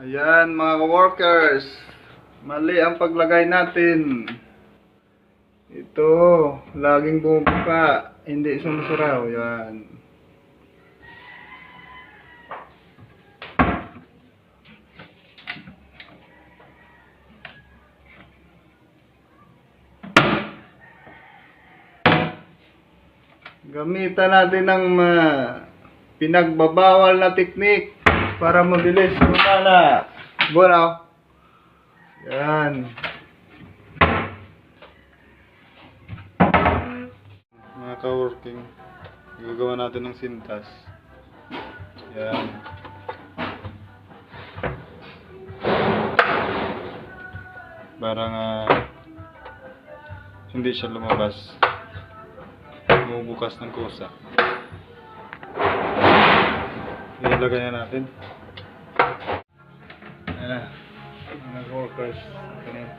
Ayan mga ka-workers, mali ang paglagay natin. Ito, laging bumubuka, hindi sumusuraw. Yan. Gamitan natin ng pinagbabawal na teknik para mabilis gumana. Bueno. Yan. Mga ka-working, gagawa natin ng sintas. Yan. Para nga hindi siya lumabas. Bumubukas ng kusa. Ilagay na natin. Ayan na. Mga workers. Ayan.